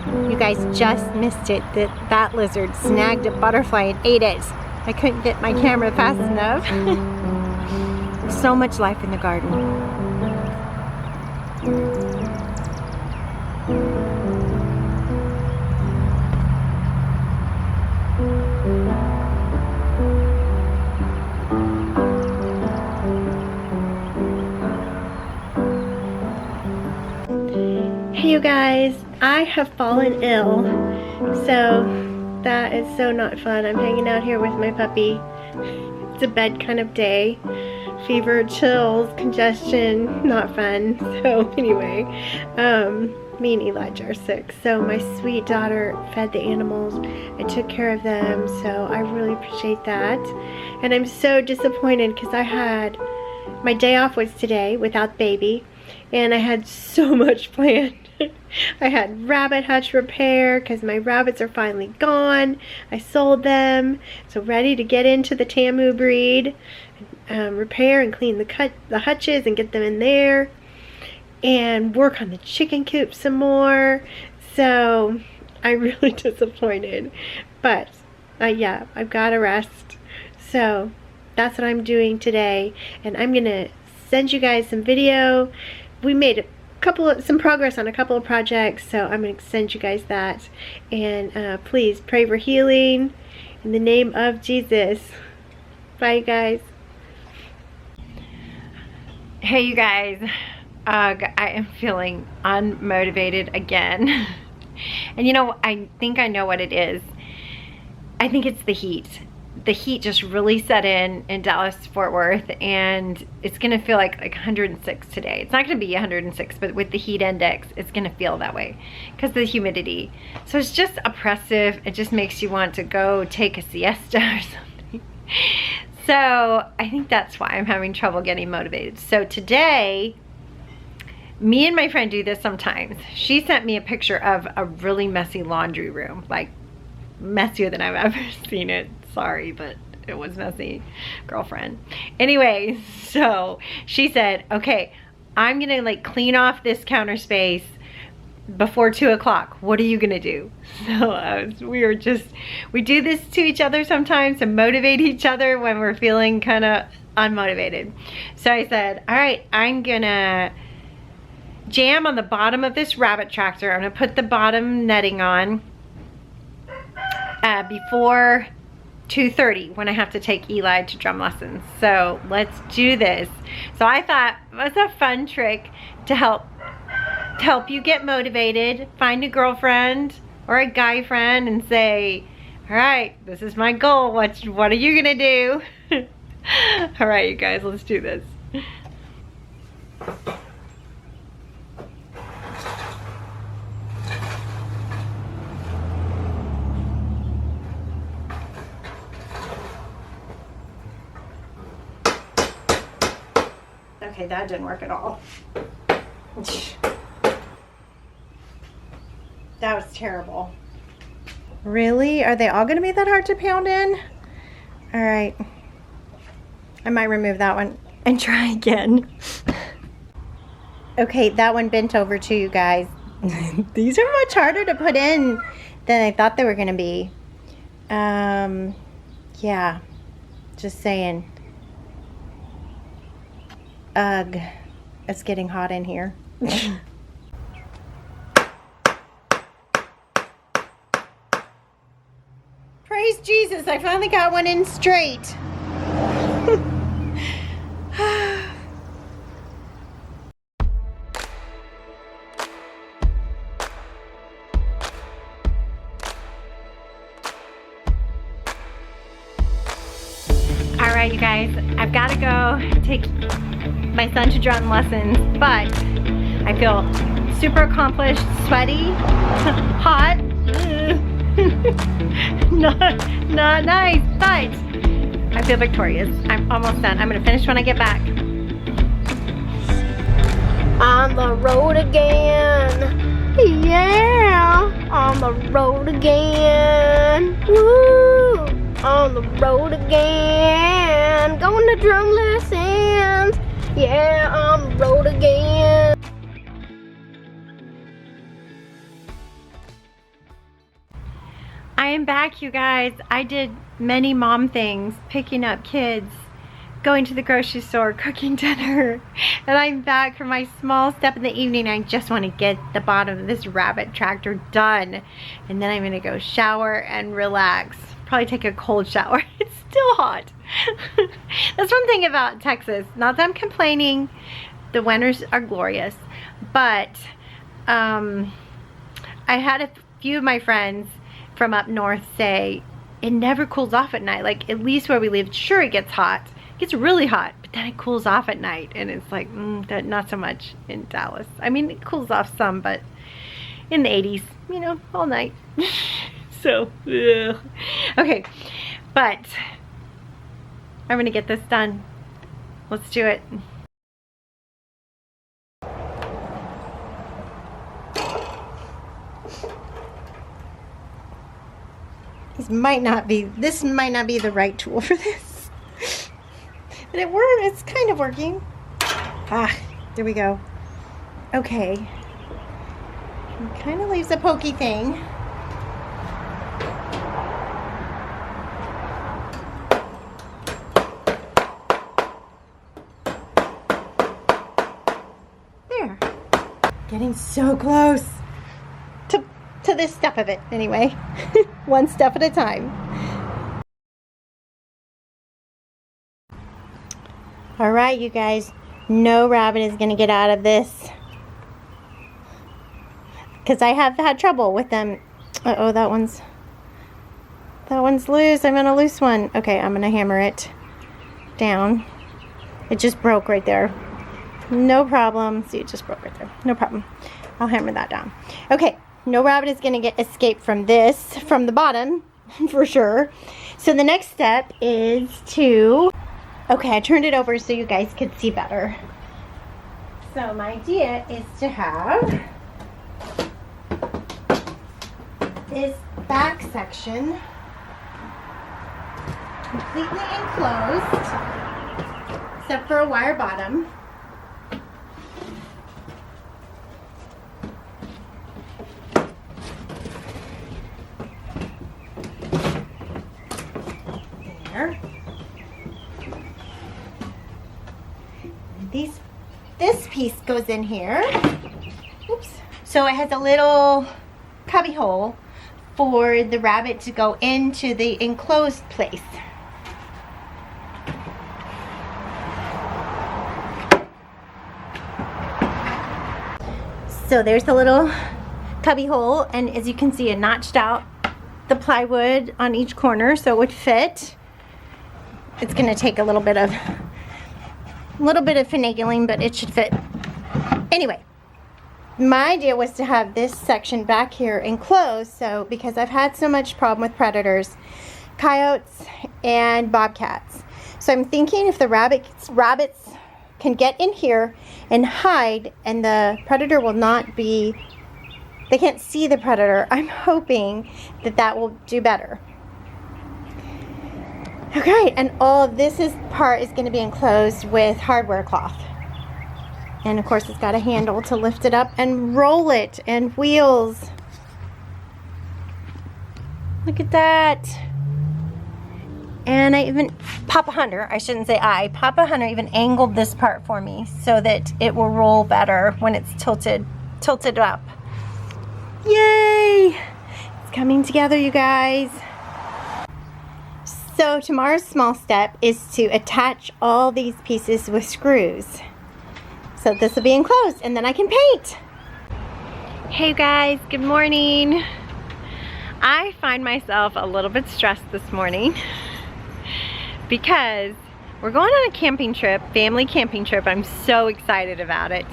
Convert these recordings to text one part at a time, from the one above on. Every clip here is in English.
You guys just missed it. That lizard snagged a butterfly and ate it. I couldn't get my camera fast enough. So much life in the garden. Hey you guys, I have fallen ill, so that is so not fun. I'm hanging out here with my puppy. It's a bed kind of day. Fever, chills, congestion, not fun. So anyway, me and Elijah are sick. So my sweet daughter fed the animals and took care of them, so I really appreciate that. And I'm so disappointed because my day off was today without baby, and I had so much planned. I had rabbit hutch repair because my rabbits are finally gone. I sold them, so ready to get into the Tamu breed, repair and clean the hutches and get them in there, and work on the chicken coop some more. So I'm really disappointed, but yeah, I've got to rest. So that's what I'm doing today, and I'm gonna send you guys some video. We made some progress on a couple of projects, so I'm going to send you guys that. And please pray for healing in the name of Jesus. Bye, you guys. Hey, you guys. I am feeling unmotivated again. And you know, I think I know what it is. I think it's the heat. The heat just really set in Dallas, Fort Worth, and it's gonna feel like 106 today. It's not gonna be 106, but with the heat index, it's gonna feel that way because of the humidity. So it's just oppressive. It just makes you want to go take a siesta or something. So I think that's why I'm having trouble getting motivated. So today, me and my friend do this sometimes. She sent me a picture of a really messy laundry room, like messier than I've ever seen it. Sorry, but it was messy, girlfriend. Anyway, so she said, okay, I'm gonna like clean off this counter space before 2 o'clock. What are you gonna do? So we do this to each other sometimes to motivate each other when we're feeling kind of unmotivated. So I said, all right, I'm gonna jam on the bottom of this rabbit tractor. I'm gonna put the bottom netting on before 2:30 when I have to take Eli to drum lessons. So let's do this. So I thought it was a fun trick to help you get motivated. Find a girlfriend or a guy friend and say, all right, this is my goal. What are you gonna do? All right, you guys, let's do this. Okay, that didn't work at all. That was terrible. Really? Are they all going to be that hard to pound in? All right. I might remove that one and try again. Okay, that one bent over too, you guys. These are much harder to put in than I thought they were going to be. Yeah, just saying. Ugh, it's getting hot in here. Praise Jesus, I finally got one in straight. All right, you guys, I've got to go take my son to drum lessons, but I feel super accomplished, sweaty, hot, not nice, but I feel victorious. I'm almost done. I'm gonna finish when I get back. On the road again, yeah, on the road again, woo, on the road again, going to drum lessons. Yeah, on the road again. I am back, you guys. I did many mom things, picking up kids, going to the grocery store, cooking dinner, and I'm back for my small step in the evening. I just want to get the bottom of this rabbit tractor done, and then I'm gonna go shower and relax. Probably take a cold shower. It's still hot. That's one thing about Texas. Not that I'm complaining. The winters are glorious, but I had a few of my friends from up north say it never cools off at night. Like, at least where we live, sure, it gets hot. It gets really hot, but then it cools off at night, and it's like, not so much in Dallas. I mean, it cools off some, but in the 80s, you know, all night. So, ugh. Okay, but I'm gonna get this done. Let's do it. This might not be the right tool for this. But it's kind of working. Ah, there we go. Okay. It kind of leaves a pokey thing. There. Getting so close to this step of it, anyway. One step at a time. All right, you guys, no rabbit is gonna get out of this, because I have had trouble with them. Uh-oh, that one's loose. I'm gonna loose one. Okay, I'm gonna hammer it down. It just broke right there. No problem. See, it just broke right there. No problem. I'll hammer that down. Okay. No rabbit is going to escape from this, from the bottom, for sure. So the next step is to, okay, I turned it over so you guys could see better. So my idea is to have this back section completely enclosed, except for a wire bottom. This piece goes in here. Oops. So it has a little cubby hole for the rabbit to go into the enclosed place. So there's the little cubby hole, and as you can see, it notched out the plywood on each corner so it would fit. It's going to take a little bit of finagling, but it should fit. Anyway, my idea was to have this section back here enclosed, so because I've had so much problem with predators, coyotes and bobcats. So I'm thinking if the rabbits can get in here and hide, and the predator will not be, they can't see the predator, I'm hoping that will do better. Okay, and all of this part is going to be enclosed with hardware cloth. And of course it's got a handle to lift it up and roll it, and wheels. Look at that. And Papa Hunter even angled this part for me so that it will roll better when it's tilted up. Yay! It's coming together, you guys. So tomorrow's small step is to attach all these pieces with screws. So this will be enclosed, and then I can paint. Hey guys, good morning. I find myself a little bit stressed this morning because we're going on a camping trip, family camping trip. I'm so excited about it.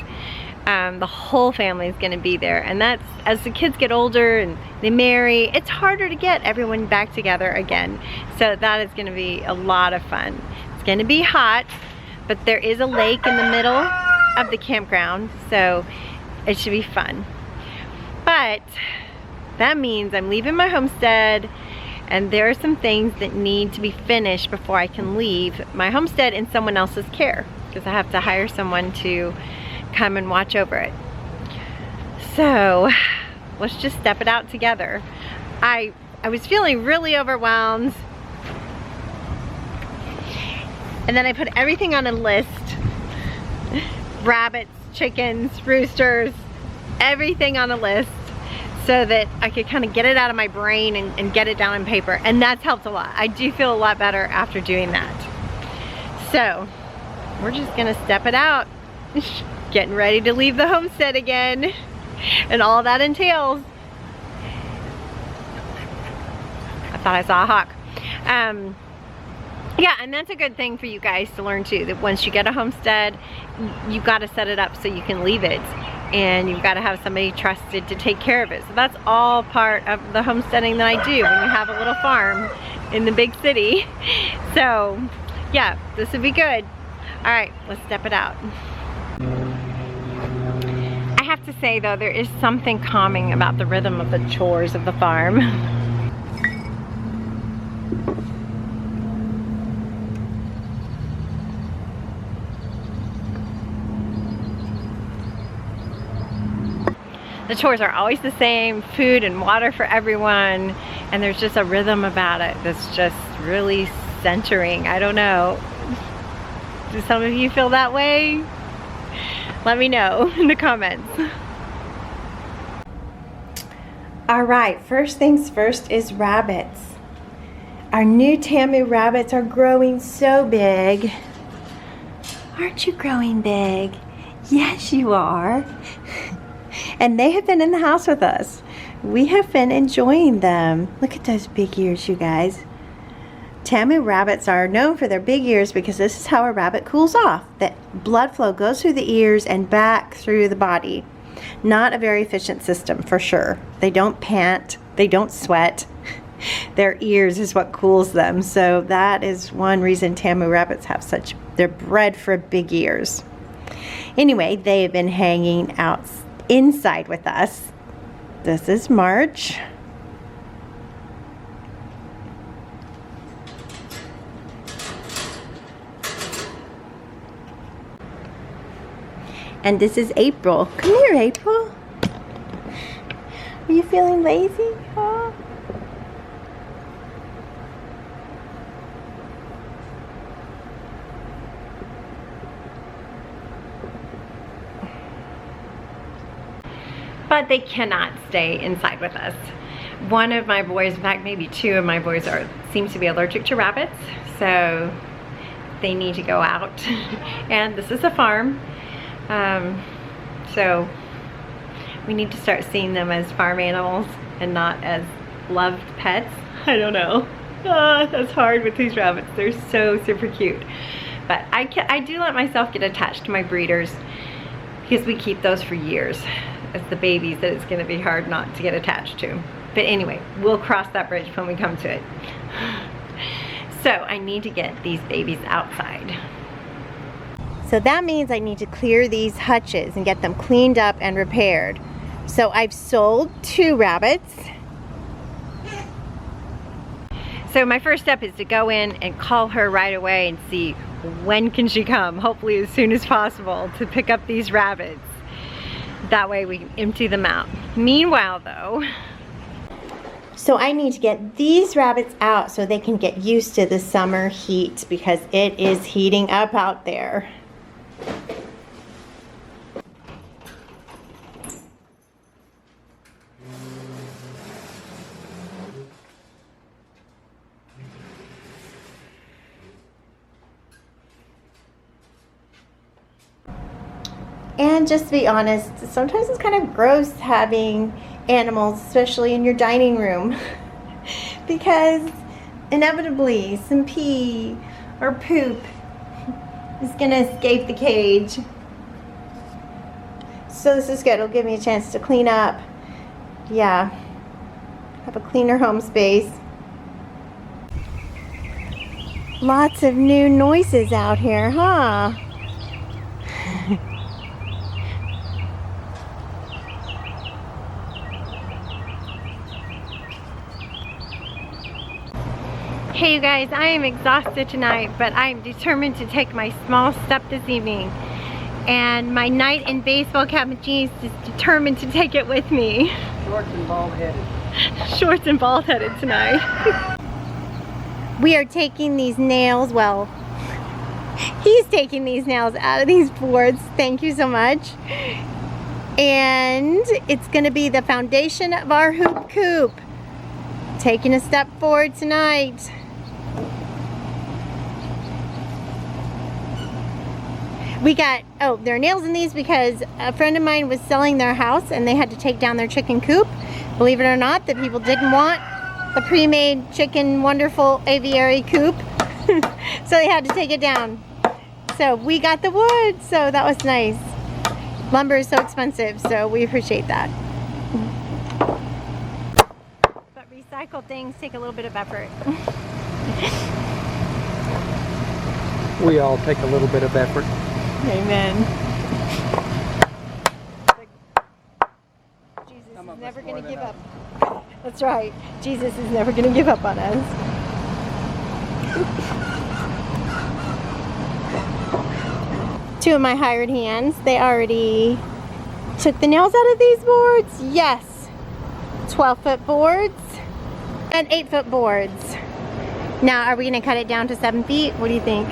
The whole family is going to be there, and that's, as the kids get older and they marry, it's harder to get everyone back together again. So that is going to be a lot of fun. It's going to be hot, but there is a lake in the middle of the campground, so it should be fun. But that means I'm leaving my homestead, and there are some things that need to be finished before I can leave my homestead in someone else's care, because I have to hire someone to come and watch over it. So let's just step it out together. I I was feeling really overwhelmed. And then I put everything on a list. Rabbits, chickens, roosters, everything on a list so that I could kind of get it out of my brain and get it down on paper. And that's helped a lot. I do feel a lot better after doing that. So we're just gonna step it out. Getting ready to leave the homestead again and all that entails. I thought I saw a hawk. Yeah, and that's a good thing for you guys to learn too, that once you get a homestead, you've got to set it up so you can leave it, and you've got to have somebody trusted to take care of it. So that's all part of the homesteading that I do when you have a little farm in the big city. So yeah, this would be good. All right, let's step it out. I have to say though, there is something calming about the rhythm of the chores of the farm. The chores are always the same, food and water for everyone, and there's just a rhythm about it that's just really centering. I don't know. Do some of you feel that way? Let me know in the comments. All right, first things first is rabbits. Our new Tamu rabbits are growing so big. Aren't you growing big? Yes, you are. And they have been in the house with us. We have been enjoying them. Look at those big ears, you guys. Tamu rabbits are known for their big ears because this is how a rabbit cools off. The blood flow goes through the ears and back through the body. Not a very efficient system for sure. They don't pant, they don't sweat. Their ears is what cools them. So that is one reason Tamu rabbits have such, they're bred for big ears. Anyway, they have been hanging out inside with us. This is March. And this is April. Come here, April. Are you feeling lazy? Huh? But they cannot stay inside with us. One of my boys, in fact maybe two of my boys seem to be allergic to rabbits, so they need to go out. And this is a farm, so we need to start seeing them as farm animals and not as loved pets. I don't know. That's hard with these rabbits. They're so super cute. But I do let myself get attached to my breeders because we keep those for years. It's the babies that it's going to be hard not to get attached to. But anyway, we'll cross that bridge when we come to it. So I need to get these babies outside. So that means I need to clear these hutches and get them cleaned up and repaired. So I've sold 2 rabbits. So my first step is to go in and call her right away and see when can she come, hopefully as soon as possible, to pick up these rabbits. That way we can empty them out. Meanwhile though, so I need to get these rabbits out so they can get used to the summer heat because it is heating up out there. And just to be honest, sometimes it's kind of gross having animals, especially in your dining room, because inevitably some pee or poop is gonna escape the cage. So this is good. It'll give me a chance to clean up. Yeah, have a cleaner home space. Lots of new noises out here, huh? Hey you guys, I am exhausted tonight, but I am determined to take my small step this evening. And my knight in baseball cap and jeans is determined to take it with me. Short and bald-headed. Shorts and bald-headed tonight. We are taking these nails, well, he's taking these nails out of these boards. Thank you so much. And it's going to be the foundation of our hoop coop. Taking a step forward tonight. We got, oh, there are nails in these because a friend of mine was selling their house and they had to take down their chicken coop. Believe it or not, the people didn't want the pre-made chicken wonderful aviary coop. So they had to take it down. So we got the wood, so that was nice. Lumber is so expensive, so we appreciate that. But recycled things take a little bit of effort. We all take a little bit of effort. Amen. Jesus is never going to give up. That's right. Jesus is never going to give up on us. Two of my hired hands, they already took the nails out of these boards. Yes. 12-foot boards and 8-foot boards. Now, are we going to cut it down to 7 feet? What do you think?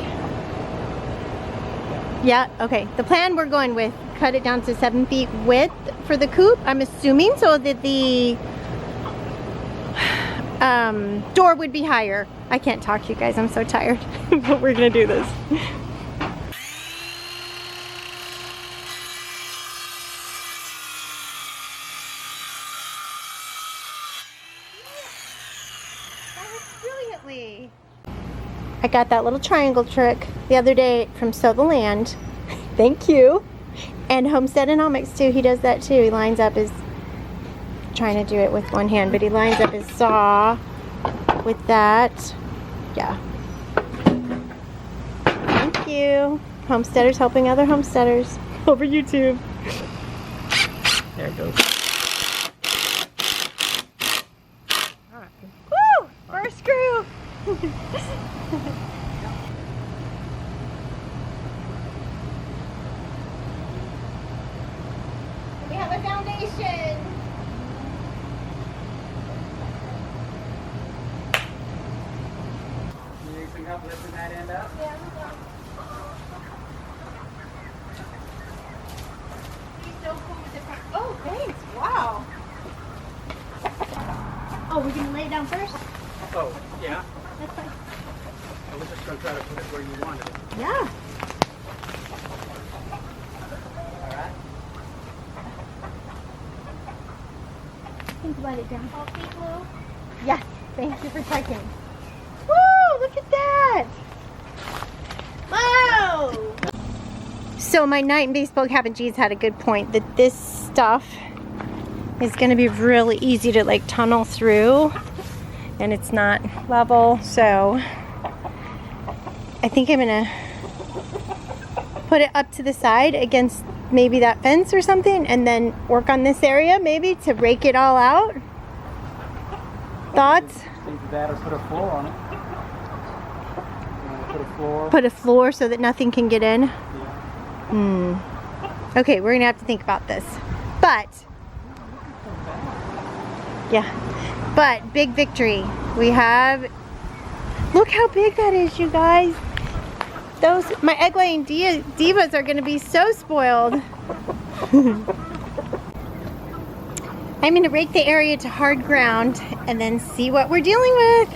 Yeah, okay. The plan we're going with, cut it down to 7 feet width for the coop, I'm assuming, so that the door would be higher. I can't talk to you guys, I'm so tired. But we're gonna do this. That works brilliantly. I got that little triangle trick the other day from Sow the Land. Thank you. And Homesteadonomics too, he does that too. He lines up his, trying to do it with one hand, but he lines up his saw with that. Yeah. Thank you. Homesteaders helping other homesteaders over YouTube. There it goes. All right. Woo! First screw! We have a foundation. You need some help lifting that end up? Yeah, he's so cool with the front. Oh, thanks. Wow. Oh, we're gonna lay it down first? Oh, yeah. That's fine. I was just going to try to put it where you wanted it. Yeah. All right. Think about it down. All feet low? Yes. Thank you for checking. Woo! Look at that! Whoa! So my night in baseball cap and jeans had a good point that this stuff is going to be really easy to like tunnel through, and it's not level, so I think I'm going to put it up to the side against maybe that fence or something, and then work on this area maybe to rake it all out. Thoughts? Either that or put a floor on it. You want to put a floor? Put a floor so that nothing can get in. Yeah. Okay, we're gonna have to think about this. But yeah, but big victory. We have, look how big that is, you guys. Those, my egg laying divas are gonna be so spoiled. I'm gonna rake the area to hard ground and then see what we're dealing with.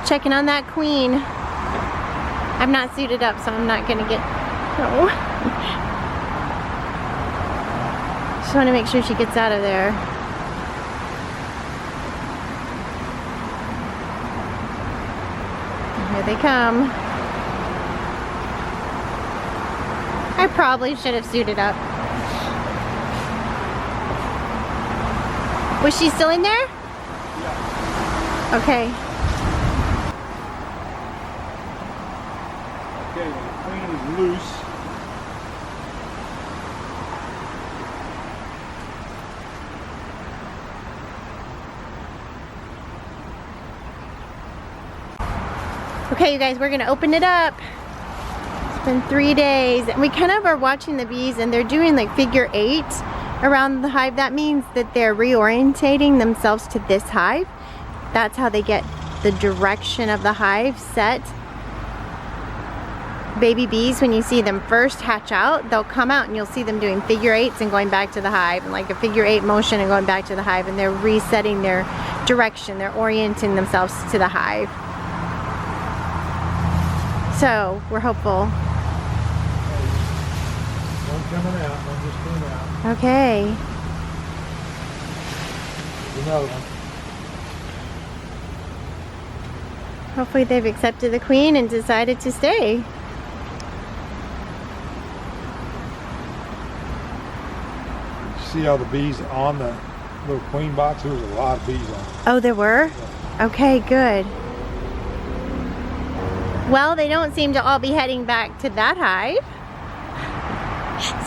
Checking on that queen. I'm not suited up, so I'm not gonna get, oh. Just wanna make sure she gets out of there. Here they come. I probably should have suited up. Was she still in there? Yeah. Okay. Okay, the queen is loose. Okay, you guys, we're gonna open it up. It's been 3 days, and we kind of are watching the bees, and they're doing like figure 8 around the hive. That means that they're reorientating themselves to this hive. That's how they get the direction of the hive set. Baby bees, when you see them first hatch out, they'll come out and you'll see them doing figure 8s and going back to the hive, and like a figure 8 motion and going back to the hive, and they're resetting their direction. They're orienting themselves to the hive. So we're hopeful. One coming out, one just came out. Okay. There's another one. Hopefully they've accepted the queen and decided to stay. See all the bees on the little queen box? There was a lot of bees on it. Oh, there were? Okay, good. Well, they don't seem to all be heading back to that hive.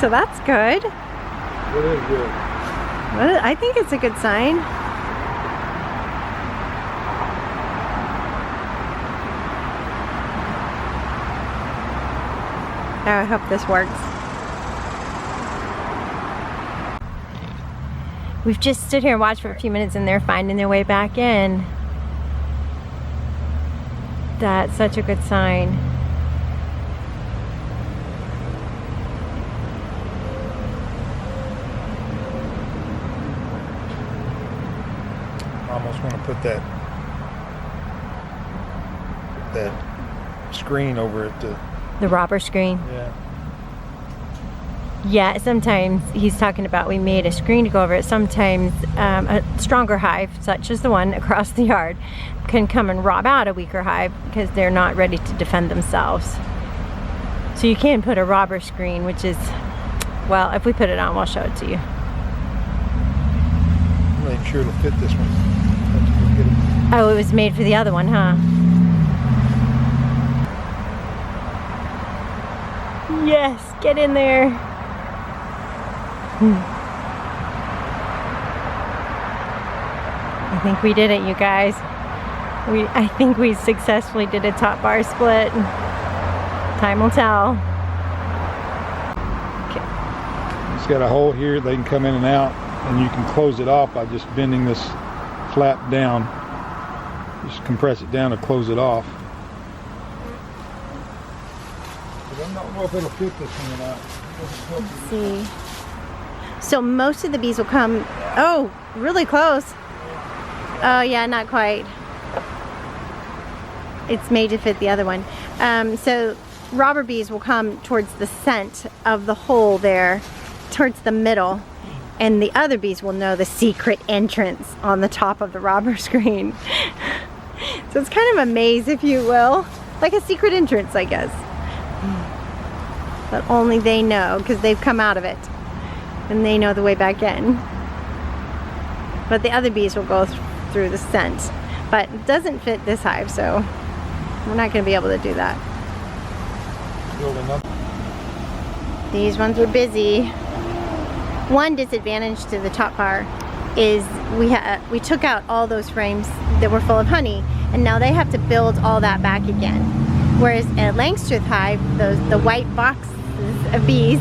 So that's good. It is good. Well, I think it's a good sign. Oh, I hope this works. We've just stood here and watched for a few minutes, and they're finding their way back in. That's such a good sign. I almost want to put that screen over it to, The robber screen. yeah. Yeah, sometimes he's talking about we made a screen to go over it. Sometimes a stronger hive, such as the one across the yard, can come and rob out a weaker hive because they're not ready to defend themselves. So you can put a robber screen, which is, well, if we put it on, we'll show it to you. I'm not even sure it'll fit this one. Have to go get it. Oh, it was made for the other one, huh? Yes, get in there. I think we did it, you guys. I think we successfully did a top bar split. Time will tell. Okay. It's got a hole here. They can come in and out, and you can close it off by just bending this flap down. Just compress it down to close it off. But I don't know if it'll fit this one or not. Let's see. So most of the bees will come, oh, really close. Oh yeah, not quite. It's made to fit the other one. So robber bees will come towards the scent of the hole there, towards the middle, and the other bees will know the secret entrance on the top of the robber screen. So it's kind of a maze, if you will, like a secret entrance, I guess. But only they know, because they've come out of it, and they know the way back in. But the other bees will go through the scent, but it doesn't fit this hive, so we're not going to be able to do that. Building up. These ones are busy. One disadvantage to the top bar is we took out all those frames that were full of honey, and now they have to build all that back again. Whereas at Langstroth hive, the white boxes of bees,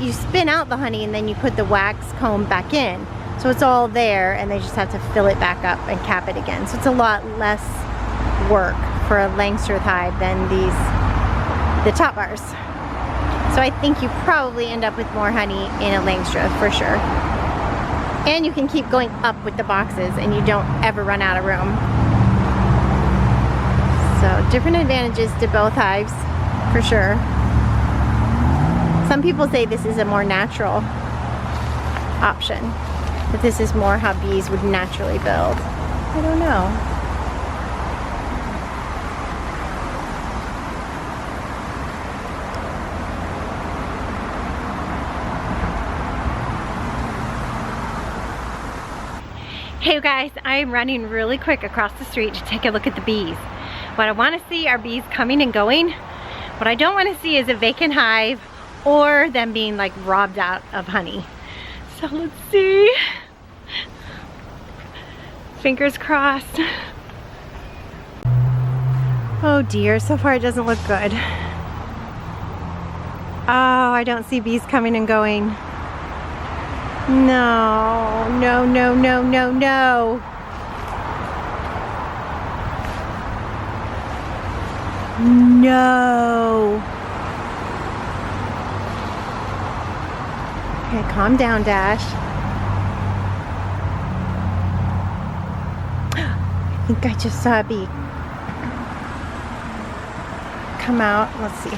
you spin out the honey and then you put the wax comb back in. So it's all there, and they just have to fill it back up and cap it again. So it's a lot less work for a Langstroth hive than the top bars. So I think you probably end up with more honey in a Langstroth for sure. And you can keep going up with the boxes and you don't ever run out of room. So different advantages to both hives for sure. Some people say this is a more natural option, that this is more how bees would naturally build. I don't know. Hey guys, I'm running really quick across the street to take a look at the bees. What I want to see are bees coming and going. What I don't want to see is a vacant hive or them being like robbed out of honey. So let's see. Fingers crossed. Oh dear, so far it doesn't look good. Oh, I don't see bees coming and going. No, no, no, no, no, no. No. Okay, calm down, Dash. I think I just saw a bee come out. Let's see.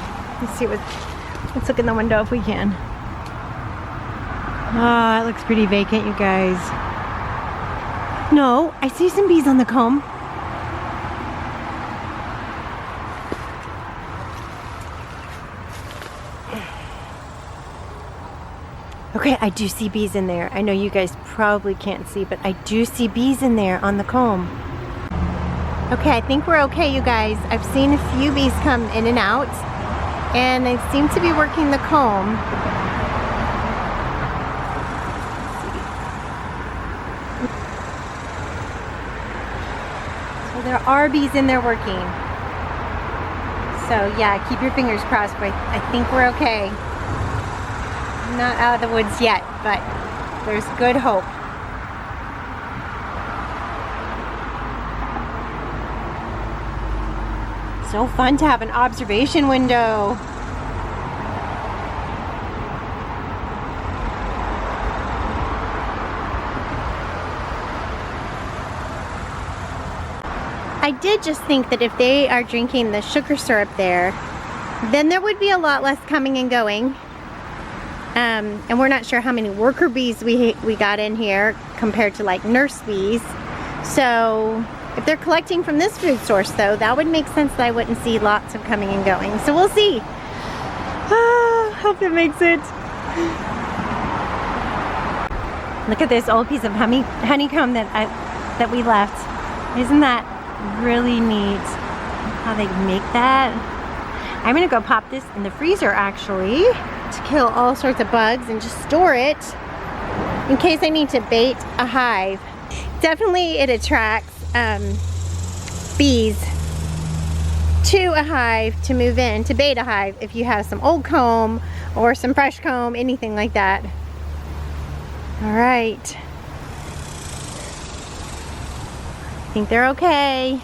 Let's look in the window if we can. Ah, it looks pretty vacant, you guys. No, I see some bees on the comb. Okay, I do see bees in there. I know you guys probably can't see, but I do see bees in there on the comb. Okay, I think we're okay, you guys. I've seen a few bees come in and out, and they seem to be working the comb. So there are bees in there working. So yeah, keep your fingers crossed, but I think we're okay. Not out of the woods yet, but there's good hope. So fun to have an observation window. I did just think that if they are drinking the sugar syrup there, then there would be a lot less coming and going. And we're not sure how many worker bees we got in here compared to like nurse bees. So if they're collecting from this food source though, that would make sense that I wouldn't see lots of coming and going. So we'll see. Hope that makes it. Look at this old piece of honeycomb that we left. Isn't that really neat how they make that? I'm gonna go pop this in the freezer actually to kill all sorts of bugs and just store it in case I need to bait a hive. Definitely it attracts bees to a hive to move in, to bait a hive if you have some old comb or some fresh comb, anything like that. All right. I think they're okay.